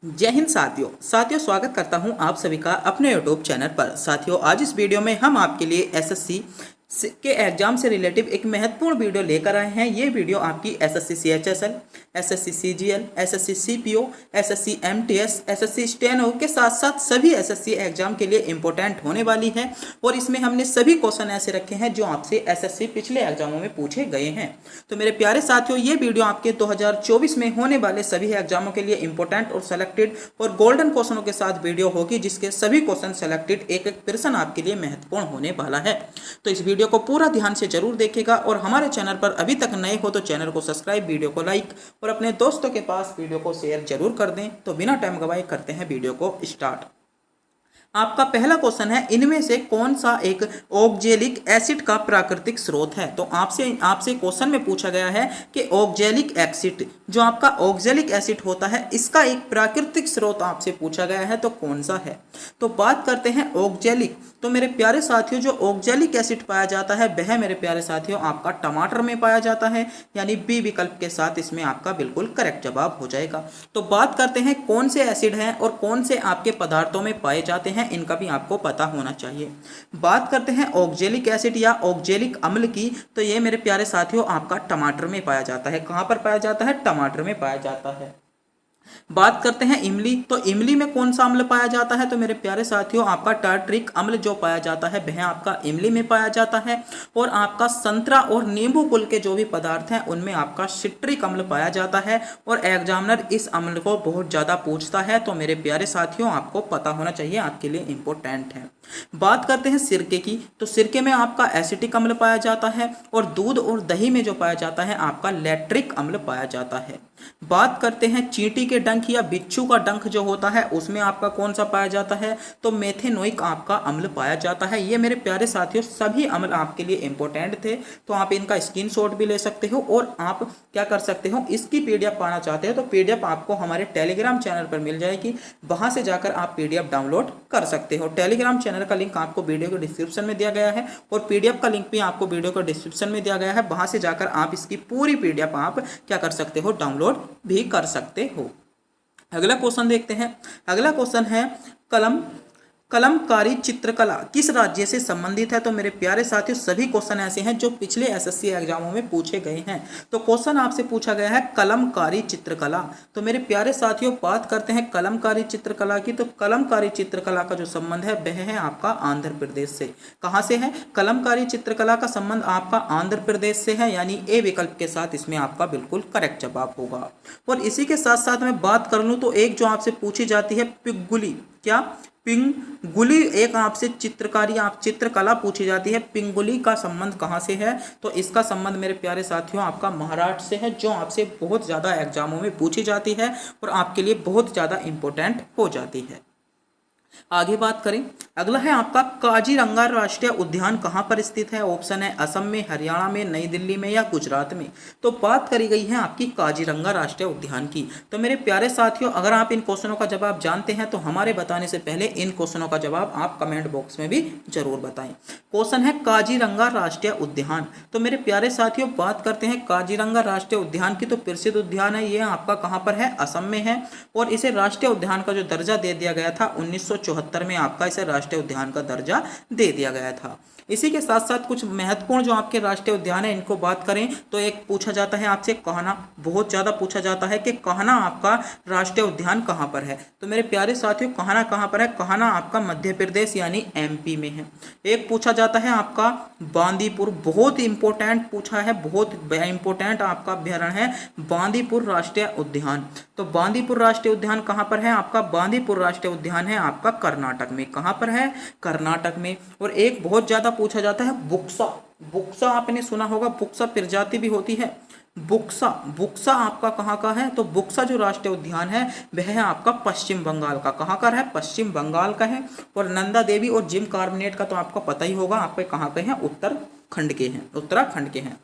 जय हिंद साथियों स्वागत करता हूं आप सभी का अपने यूट्यूब चैनल पर। साथियों आज इस वीडियो में हम आपके लिए एसएससी के एग्जाम से रिलेटिव एक महत्वपूर्ण वीडियो लेकर आए हैं। ये वीडियो आपकी SSC CHSL, SSC CGL, SSC CPO, SSC MTS, SSC steno के साथ साथ सभी एसएससी एग्जाम के लिए इंपॉर्टेंट होने वाली है और इसमें हमने सभी क्वेश्चन ऐसे रखे हैं जो आपसे एसएससी पिछले एग्जामों में पूछे गए हैं। तो मेरे प्यारे साथियों ये वीडियो आपके 2024 में होने वाले सभी एग्जामों के लिए इंपॉर्टेंट और सेलेक्टेड और गोल्डन क्वेश्चनों के साथ वीडियो होगी, जिसके सभी क्वेश्चन सेलेक्टेड एक एक प्रश्न आपके लिए महत्वपूर्ण होने वाला है। तो इस वीडियो को पूरा ध्यान से जरूर देखिएगा और हमारे चैनल पर अभी तक नए हो तो चैनल को सब्सक्राइब, वीडियो को लाइक और अपने दोस्तों के पास वीडियो को शेयर जरूर कर दें। तो बिना टाइम गवाए करते हैं वीडियो को स्टार्ट। आपका पहला क्वेश्चन है, इनमें से कौन सा एक ऑक्जेलिक एसिड का प्राकृतिक स्रोत है। तो आपसे क्वेश्चन में पूछा गया है कि ऑक्जेलिक एसिड, जो आपका ऑक्जेलिक एसिड होता है, इसका एक प्राकृतिक स्रोत आपसे पूछा गया है, तो कौन सा है। तो बात करते हैं ऑक्जेलिक। तो मेरे प्यारे साथियों जो ऑक्जेलिक एसिड पाया जाता है वह मेरे प्यारे साथियों आपका टमाटर में पाया जाता है, यानी बी विकल्प के साथ इसमें आपका बिल्कुल करेक्ट जवाब हो जाएगा। तो बात करते हैं कौन से एसिड हैं और कौन से आपके पदार्थों में पाए जाते हैं, इनका भी आपको पता होना चाहिए। बात करते हैं ऑक्जेलिक एसिड या ऑक्जेलिक अम्ल की, तो ये मेरे प्यारे साथियों आपका टमाटर में पाया जाता है। कहां पर पाया जाता है? टमाटर में पाया जाता है। बात करते हैं इमली। तो इमली में कौन सा अम्ल पाया जाता है? तो मेरे प्यारे साथियों आपका टार्ट्रिक अम्ल जो पाया जाता है वह आपका इमली में पाया जाता है। और आपका संतरा और नींबू कुल के जो भी पदार्थ हैं उनमें आपका सिट्रिक अम्ल पाया जाता है और एग्जामिनर इस अम्ल को बहुत ज्यादा पूछता है। तो मेरे प्यारे साथियों आपको पता होना चाहिए, आपके लिए इंपॉर्टेंट है। बात करते हैं सिरके की। तो सिरके में आपका एसिटिक अम्ल पाया जाता है और दूध और दही में जो पाया जाता है आपका लैक्टिक अम्ल पाया जाता है। बात करते हैं चींटी के डंक या बिच्छू का डंक जो होता है उसमें आपका कौन सा पाया जाता है? तो मेथेनोइक आपका अम्ल पाया जाता है। ये मेरे प्यारे साथियों सभी अम्ल आपके लिए इंपॉर्टेंट थे, तो आप इनका स्क्रीनशॉट भी ले सकते हो और आप क्या कर सकते हो, इसकी पीडीएफ पाना चाहते हो तो पीडीएफ आपको हमारे टेलीग्राम चैनल पर मिल जाएगी, वहां से जाकर आप पीडीएफ डाउनलोड कर सकते हो। टेलीग्राम चैनल का लिंक आपको वीडियो के डिस्क्रिप्शन में दिया गया है और पीडीएफ का लिंक भी आपको वीडियो के डिस्क्रिप्शन में दिया गया है, वहां से जाकर आप इसकी पूरी पीडीएफ आप क्या कर सकते हो, डाउनलोड भी कर सकते हो। अगला क्वेश्चन देखते हैं। अगला क्वेश्चन है कलमकारी चित्रकला किस राज्य से संबंधित है। तो मेरे प्यारे साथियों सभी क्वेश्चन ऐसे हैं जो पिछले एसएससी एग्जामों में पूछे गए हैं। तो क्वेश्चन आपसे पूछा गया है कलमकारी चित्रकला। तो मेरे प्यारे साथियों बात करते हैं कलमकारी चित्रकला की। तो कलमकारी चित्रकला का जो संबंध है वह है आपका आंध्र प्रदेश से। कहां से है? कलमकारी चित्रकला का संबंध आपका आंध्र प्रदेश से है, यानी ए विकल्प के साथ इसमें आपका बिल्कुल करेक्ट जवाब होगा। और इसी के साथ साथ मैं बात कर लूं तो एक जो आपसे पूछी जाती है पिंगुली, क्या पिंगुली, एक आपसे चित्रकला पूछी जाती है। पिंगुली का संबंध कहां से है? तो इसका संबंध मेरे प्यारे साथियों आपका महाराष्ट्र से है, जो आपसे बहुत ज्यादा एग्जामों में पूछी जाती है और आपके लिए बहुत ज्यादा इंपॉर्टेंट हो जाती है। आगे बात करें, अगला है आपका काजीरंगा राष्ट्रीय उद्यान कहां पर स्थित है। ऑप्शन है असम में, हरियाणा में, नई दिल्ली में या गुजरात में। तो बात करी गई है आपकी काजीरंगा राष्ट्रीय उद्यान की। तो मेरे प्यारे साथियों अगर आप इन क्वेश्चनों का जवाब जानते हैं तो हमारे बताने से पहले इन क्वेश्चनों का जवाब आप कमेंट बॉक्स में भी जरूर बताएं। क्वेश्चन है काजीरंगा राष्ट्रीय उद्यान। तो मेरे प्यारे साथियों बात करते हैं काजीरंगा राष्ट्रीय उद्यान की। तो प्रसिद्ध उद्यान है ये आपका कहां पर है? असम में है और इसे राष्ट्रीय उद्यान का जो दर्जा दे दिया गया था 1974 में आपका इसे राष्ट्रीय उद्यान का दर्जा दे दिया गया था। इसी के साथ साथ कुछ महत्वपूर्ण जो आपके राष्ट्रीय उद्यान है इनको बात करें तो एक पूछा जाता है आपसे कान्हा, बहुत ज्यादा पूछा जाता है कि कान्हा आपका राष्ट्रीय उद्यान कहां पर है। तो मेरे प्यारे साथियों कान्हा कहां पर है? कान्हा आपका मध्य प्रदेश यानी एमपी में है। एक पूछा जाता है आपका बांदीपुर, बहुत इंपॉर्टेंट पूछा है, बहुत इंपॉर्टेंट आपका अभ्यारण्य है बांदीपुर राष्ट्रीय उद्यान। तो बांदीपुर राष्ट्रीय उद्यान कहां पर है आपका? बांदीपुर राष्ट्रीय उद्यान है आपका कर्नाटक में। कहां पर है? कर्नाटक में। और एक बहुत ज्यादा पूछा जाता है बुक्सा, बुक्सा आपने सुना होगा, बुक्सा प्रजाति भी होती है। बुक्सा आपका कहाँ का है? तो बुक्सा जो राष्ट्रीय उद्यान है वह है आपका पश्चिम बंगाल का। कहाँ का है? पश्चिम बंगाल का है। और नंदा देवी और जिम कार्बोनेट का तो आपको पता ही होगा, आपके कहाँ के हैं? उत्तराखंड के हैं।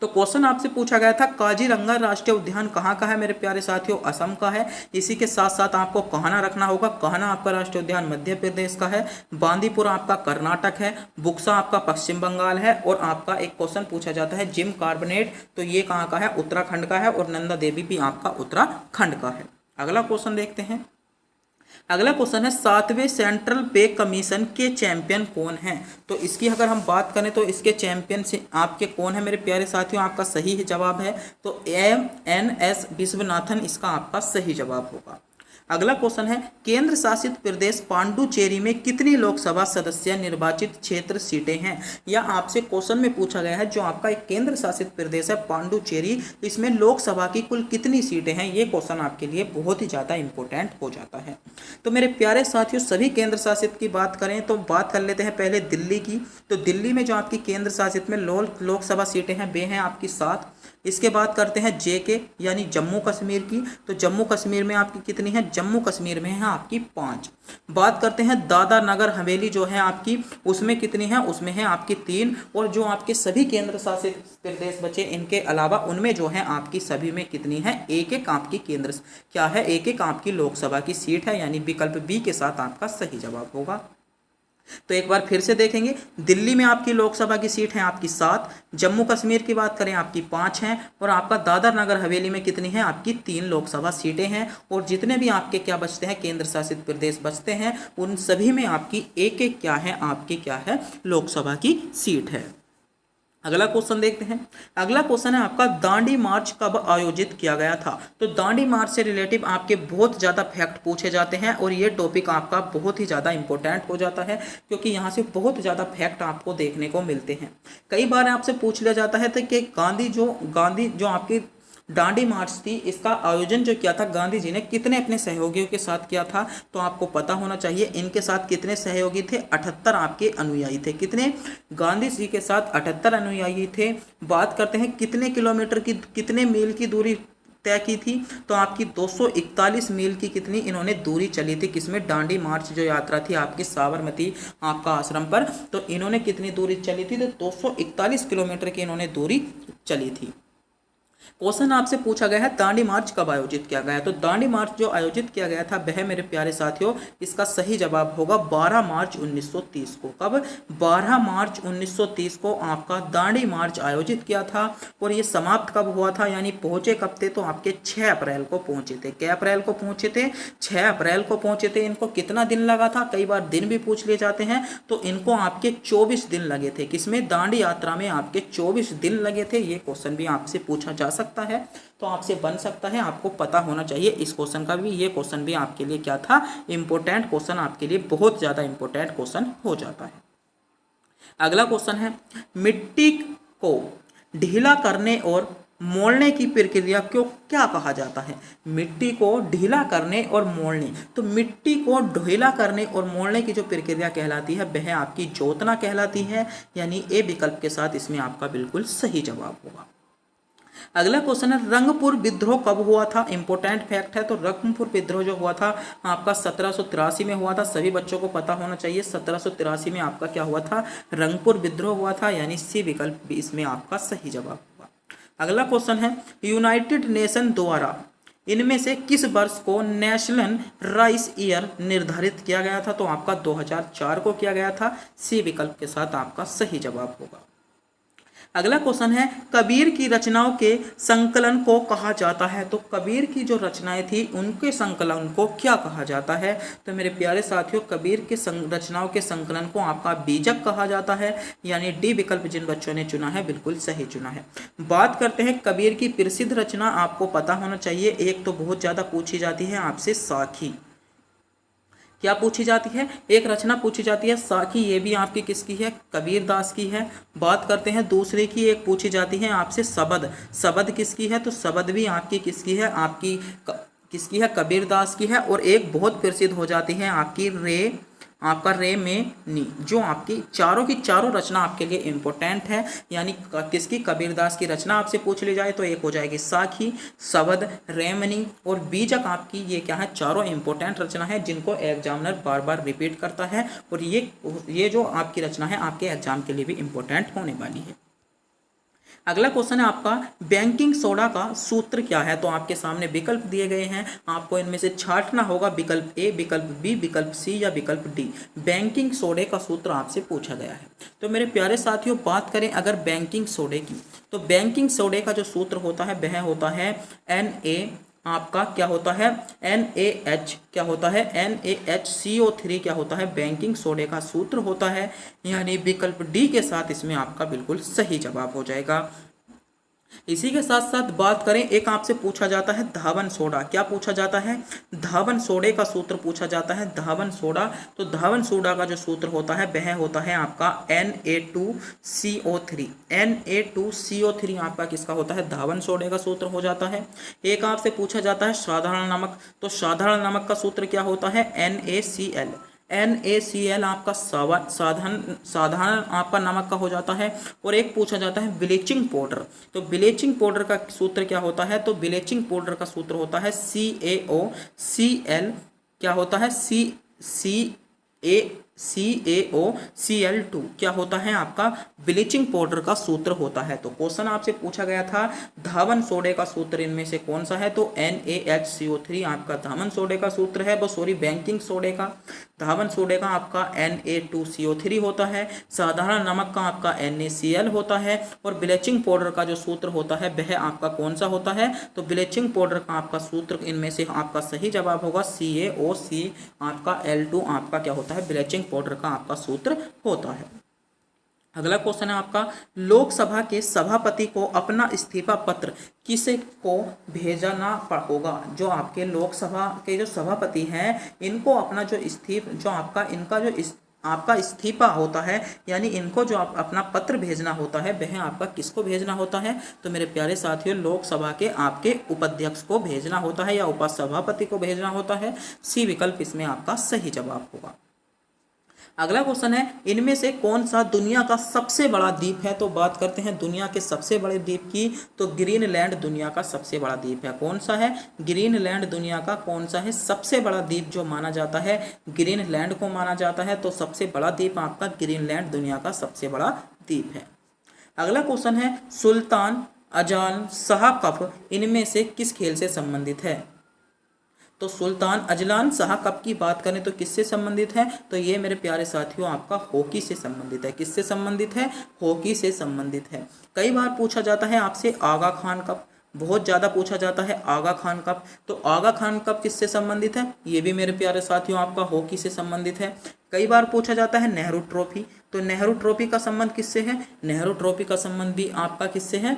तो क्वेश्चन आपसे पूछा गया था काजीरंगा राष्ट्रीय उद्यान कहाँ का है मेरे प्यारे साथियों? असम का है। इसी के साथ साथ आपको कान्हा रखना होगा, कान्हा आपका राष्ट्रीय उद्यान मध्य प्रदेश का है, बांदीपुर आपका कर्नाटक है, बुक्सा आपका पश्चिम बंगाल है, और आपका एक क्वेश्चन पूछा जाता है जिम कार्बोनेट, तो ये कहाँ का है? उत्तराखंड का है, और नंदा देवी भी आपका उत्तराखंड का है। अगला क्वेश्चन देखते हैं। अगला क्वेश्चन है 7वें सेंट्रल पे कमीशन के चैंपियन कौन हैं। तो इसकी अगर हम बात करें तो इसके चैंपियन से आपके कौन है मेरे प्यारे साथियों, आपका सही जवाब है तो एम.एन.एस. विश्वनाथन इसका आपका सही जवाब होगा। अगला क्वेश्चन है केंद्र शासित प्रदेश पांडुचेरी में कितनी लोकसभा सदस्य निर्वाचित क्षेत्र सीटें हैं। या आपसे क्वेश्चन में पूछा गया है जो आपका एक केंद्र शासित प्रदेश है पांडुचेरी, इसमें लोकसभा की कुल कितनी सीटें हैं। ये क्वेश्चन आपके लिए बहुत ही ज़्यादा इंपॉर्टेंट हो जाता है। तो मेरे प्यारे साथियों सभी केंद्र शासित की बात करें तो बात कर लेते हैं पहले दिल्ली की। तो दिल्ली में जो आपकी केंद्र शासित में लोकसभा सीटें हैं वे हैं आपकी 7। इसके बाद करते हैं JK यानी जम्मू कश्मीर की। तो जम्मू कश्मीर में आपकी कितनी है, जम्मू कश्मीर में है आपकी 5। बात करते हैं दादरा नगर हवेली जो है आपकी, उसमें कितनी है, उसमें है आपकी 3। और जो आपके सभी केंद्र शासित प्रदेश बचे इनके अलावा उनमें जो है आपकी सभी में कितनी है, एक आपकी केंद्र क्या है, एक आपकी लोकसभा की सीट है, यानी विकल्प बी के साथ आपका सही जवाब होगा। तो एक बार फिर से देखेंगे, दिल्ली में आपकी लोकसभा की सीट है आपकी 7, जम्मू कश्मीर की बात करें आपकी 5 हैं, और आपका दादरा नगर हवेली में कितनी है, आपकी 3 लोकसभा सीटें हैं। और जितने भी आपके क्या बचते हैं, केंद्र शासित प्रदेश बचते हैं, उन सभी में आपकी एक क्या है, आपकी क्या है, लोकसभा की सीट है। अगला क्वेश्चन देखते हैं। अगला क्वेश्चन है आपका दांडी मार्च कब आयोजित किया गया था। तो दांडी मार्च से रिलेटिव आपके बहुत ज़्यादा फैक्ट पूछे जाते हैं और ये टॉपिक आपका बहुत ही ज़्यादा इंपॉर्टेंट हो जाता है, क्योंकि यहाँ से बहुत ज़्यादा फैक्ट आपको देखने को मिलते हैं। कई बार आपसे पूछ लिया जाता है कि गांधी जो आपकी दांडी मार्च थी, इसका आयोजन जो किया था गांधी जी ने कितने अपने सहयोगियों के साथ किया था। तो आपको पता होना चाहिए इनके साथ कितने सहयोगी थे, 78 आपके अनुयायी थे। कितने, गांधी जी के साथ 78 अनुयायी थे। बात करते हैं कितने किलोमीटर की, कितने मील की दूरी तय की थी। तो आपकी 241 मील की कितनी इन्होंने दूरी चली थी, किसमें, दांडी मार्च जो यात्रा थी आपकी साबरमती आपका आश्रम पर। तो इन्होंने कितनी दूरी चली थी, तो 241 किलोमीटर की इन्होंने दूरी चली थी। क्वेश्चन आपसे पूछा गया है दांडी मार्च कब आयोजित किया गया है। तो दांडी मार्च जो आयोजित किया गया था वह मेरे प्यारे साथियों इसका सही जवाब होगा 12 मार्च 1930 को। कब, 12 मार्च 1930 को आपका दांडी मार्च आयोजित किया था। और ये समाप्त कब हुआ था, यानी पहुंचे कब थे, तो आपके 6 अप्रैल को पहुंचे थे। क्या अप्रैल को पहुंचे थे, 6 अप्रैल को पहुंचे थे। इनको कितना दिन लगा था, कई बार दिन भी पूछ लिए जाते हैं। तो इनको आपके 24 दिन लगे थे। किसमें, दांडी यात्रा में आपके 24 दिन लगे थे। ये क्वेश्चन भी आपसे पूछा जा सकता है, तो आपसे बन सकता है, आपको पता होना चाहिए इस क्वेश्चन का भी। ये क्वेश्चन भी आपके लिए क्या था, इंपॉर्टेंट क्वेश्चन, आपके लिए बहुत ज्यादा इंपॉर्टेंट क्वेश्चन हो जाता है। अगला क्वेश्चन है मिट्टी को ढीला करने और मोड़ने की प्रक्रिया को क्या कहा जाता है। मिट्टी को ढीला करने और मोड़ने, तो मिट्टी को ढीला करने और मोड़ने की जो प्रक्रिया कहलाती है वह आपकी जोतना कहलाती है, यानी ए विकल्प के साथ इसमें आपका बिल्कुल सही जवाब होगा। अगला क्वेश्चन है रंगपुर विद्रोह कब हुआ था। इंपॉर्टेंट फैक्ट है, तो रंगपुर विद्रोह जो हुआ था आपका 1783 में हुआ था। सभी बच्चों को पता होना चाहिए 1783 में आपका क्या हुआ था, रंगपुर विद्रोह हुआ था, यानी सी विकल्प भी इसमें आपका सही जवाब होगा। अगला क्वेश्चन है यूनाइटेड नेशन द्वारा इनमें से किस वर्ष को नेशनल राइस ईयर निर्धारित किया गया था। तो आपका 2004 को किया गया था। सी विकल्प के साथ आपका सही जवाब होगा। अगला क्वेश्चन है कबीर की रचनाओं के संकलन को कहा जाता है। तो कबीर की जो रचनाएं थी उनके संकलन को क्या कहा जाता है। तो मेरे प्यारे साथियों कबीर के रचनाओं के संकलन को आपका बीजक कहा जाता है, यानी डी विकल्प जिन बच्चों ने चुना है बिल्कुल सही चुना है। बात करते हैं कबीर की प्रसिद्ध रचना, आपको पता होना चाहिए, एक तो बहुत ज़्यादा पूछी जाती है आपसे साखी। क्या पूछी जाती है, एक रचना पूछी जाती है साखी, ये भी आपकी किसकी है, कबीर दास की है। बात करते हैं दूसरे की, एक पूछी जाती है आपसे सबद। सबद किसकी है, तो सबद भी आपकी किसकी है, आपकी किसकी है, कबीर दास की है। और एक बहुत प्रसिद्ध हो जाती है आपकी आपका रे में नी, जो आपकी चारों की चारों रचना आपके लिए इंपॉर्टेंट है, यानी किसकी, कबीरदास की रचना आपसे पूछ ली जाए तो एक हो जाएगी साखी, सबद, रेमनी और बीजक। आपकी ये क्या है, चारों इंपॉर्टेंट रचना है जिनको एग्जामिनर बार बार रिपीट करता है, और ये जो आपकी रचना है आपके एग्जाम के लिए भी इंपॉर्टेंट होने वाली है। अगला क्वेश्चन है आपका बैंकिंग सोडा का सूत्र क्या है। तो आपके सामने विकल्प दिए गए हैं, आपको इनमें से छांटना होगा, विकल्प ए, विकल्प बी, विकल्प सी या विकल्प डी। बैंकिंग सोडे का सूत्र आपसे पूछा गया है। तो मेरे प्यारे साथियों बात करें अगर बैंकिंग सोडे की, तो बैंकिंग सोडे का जो सूत्र होता है वह होता है Na आपका क्या होता है NaH, क्या होता है NaHCO3 क्या होता है बैंकिंग सोडे का सूत्र होता है, यानी विकल्प डी के साथ इसमें आपका बिल्कुल सही जवाब हो जाएगा। इसी के साथ साथ बात करें, एक आपसे पूछा जाता है धावन सोडा, क्या पूछा जाता है, धावन सोडे का सूत्र पूछा जाता है, धावन सोडा। तो धावन सोडा का जो सूत्र होता है वह होता है आपका Na2CO3, Na2CO3 आपका किसका होता है, धावन सोडे का सूत्र हो जाता है। एक आपसे पूछा जाता है साधारण नमक, तो साधारण नमक का सूत्र क्या होता है NaCl, NaCl आपका साधारण आपका नमक का हो जाता है। और एक पूछा जाता है ब्लीचिंग पाउडर, तो ब्लीचिंग पाउडर का सूत्र क्या होता है, तो ब्लीचिंग पाउडर का सूत्र होता है CaOCl, क्या होता है CaOCl2, क्या होता है आपका ब्लीचिंग पाउडर का सूत्र होता है। तो क्वेश्चन आपसे पूछा गया था धावन सोडे का सूत्र इनमें से कौन सा है, तो NaHCO3 आपका धावन सोडे का सूत्र है, बैंकिंग सोडे का, धावन सोडे का आपका Na2CO3 होता है, साधारण नमक का आपका NaCl होता है, और ब्लीचिंग पाउडर का जो सूत्र होता है वह आपका कौन सा होता है, तो ब्लीचिंग पाउडर का आपका सूत्र इनमें से आपका सही जवाब होगा CaOC आपका L2 आपका क्या होता है ब्लीचिंग पाउडर का आपका सूत्र होता है। अगला क्वेश्चन है आपका, लोकसभा के सभापति को अपना इस्तीफा पत्र किसे को भेजना होगा, जो आपके लोकसभा के जो सभापति हैं इनको अपना जो आपका इस्तीफा होता है, यानी इनको जो अपना पत्र भेजना होता है वह आपका किसको भेजना होता है, तो मेरे प्यारे साथियों लोकसभा के आपके उपाध्यक्ष को भेजना होता है या उपसभापति को भेजना होता है। सी विकल्प इसमें आपका सही जवाब होगा। अगला क्वेश्चन है, इनमें से कौन सा दुनिया का सबसे बड़ा द्वीप है, तो बात करते हैं दुनिया के सबसे बड़े द्वीप की, तो ग्रीनलैंड दुनिया का सबसे बड़ा द्वीप है। कौन सा है, ग्रीनलैंड दुनिया का कौन सा है सबसे बड़ा द्वीप जो माना जाता है, ग्रीनलैंड को माना जाता है। तो सबसे बड़ा द्वीप आपका ग्रीनलैंड दुनिया का सबसे बड़ा द्वीप है। अगला क्वेश्चन है, सुल्तान अजान शाह कप इनमें से किस खेल से संबंधित है, तो सुल्तान अजलान शाह कप की बात करें तो किससे संबंधित है, तो ये मेरे प्यारे साथियों आपका हॉकी से संबंधित है। किससे संबंधित है, हॉकी से संबंधित है। कई बार पूछा जाता है आपसे आगा खान कप, बहुत ज़्यादा पूछा जाता है आगा खान कप, तो आगा खान कप किससे संबंधित है, ये भी मेरे प्यारे साथियों आपका हॉकी से संबंधित है। कई बार पूछा जाता है नेहरू ट्रॉफी, तो नेहरू ट्रॉफी का संबंध किससे है, नेहरू ट्रॉफी का संबंध भी आपका किससे है,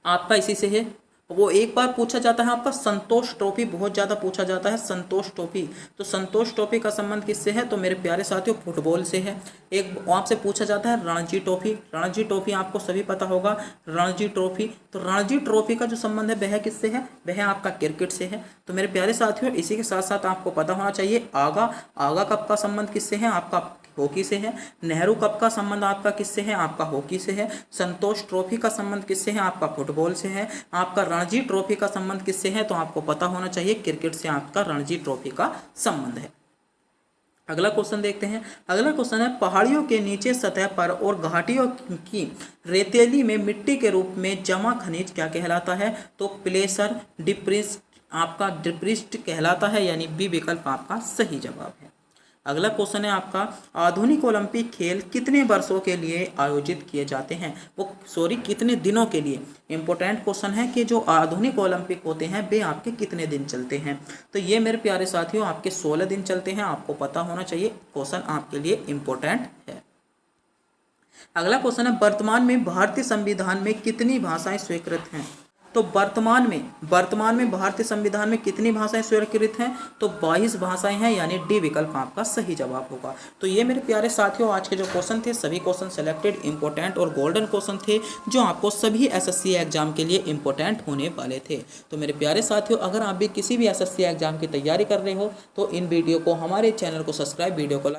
आपका इसी से है। वो एक बार पूछा जाता है आपका संतोष ट्रॉफी, बहुत ज़्यादा पूछा जाता है संतोष ट्रॉफी, तो संतोष ट्रॉफी का संबंध किससे है, तो मेरे प्यारे साथियों फुटबॉल से है। एक आपसे पूछा जाता है रणजी ट्रॉफी, रणजी ट्रॉफी आपको सभी पता होगा रणजी ट्रॉफी, तो रणजी ट्रॉफी का जो संबंध है वह किससे है, वह आपका क्रिकेट से है। तो मेरे प्यारे साथियों इसी के साथ साथ आपको पता होना चाहिए आगा कप का संबंध किससे है, आपका हॉकी से है। नेहरू कप का संबंध आपका किससे है, आपका हॉकी से है। संतोष ट्रॉफी का संबंध किससे है, आपका फुटबॉल से है। आपका रणजी ट्रॉफी का संबंध किससे है, तो आपको पता होना चाहिए क्रिकेट से आपका रणजी ट्रॉफी का संबंध है। अगला क्वेश्चन देखते हैं। अगला क्वेश्चन है, पहाड़ियों के नीचे सतह पर और घाटियों की रेतीली में मिट्टी के रूप में जमा खनिज क्या कहलाता है, तो प्लेसर डिप्रिस्ट आपका डिप्रिस्ट कहलाता है, यानी बी विकल्प आपका सही जवाब है। अगला क्वेश्चन है आपका, आधुनिक ओलंपिक खेल कितने वर्षों के लिए आयोजित किए जाते हैं, कितने दिनों के लिए। इंपॉर्टेंट क्वेश्चन है कि जो आधुनिक ओलंपिक होते हैं वे आपके कितने दिन चलते हैं, तो ये मेरे प्यारे साथियों आपके 16 दिन चलते हैं। आपको पता होना चाहिए, क्वेश्चन आपके लिए इंपॉर्टेंट है। अगला क्वेश्चन है, वर्तमान में भारतीय संविधान में कितनी भाषाएं स्वीकृत हैं, तो वर्तमान में भारतीय संविधान में कितनी भाषाएं स्वीकृत हैं, तो 22 भाषाएं हैं, यानी डी विकल्प आपका सही जवाब होगा। तो ये मेरे प्यारे साथियों आज के जो क्वेश्चन थे सभी क्वेश्चन सेलेक्टेड इंपॉर्टेंट और गोल्डन क्वेश्चन थे जो आपको सभी एसएससी एग्जाम के लिए इंपॉर्टेंट होने वाले थे। तो मेरे प्यारे साथियों अगर आप भी किसी भी एसएससी एग्जाम की तैयारी कर रहे हो तो इन वीडियो को हमारे चैनल को सब्सक्राइब, वीडियो को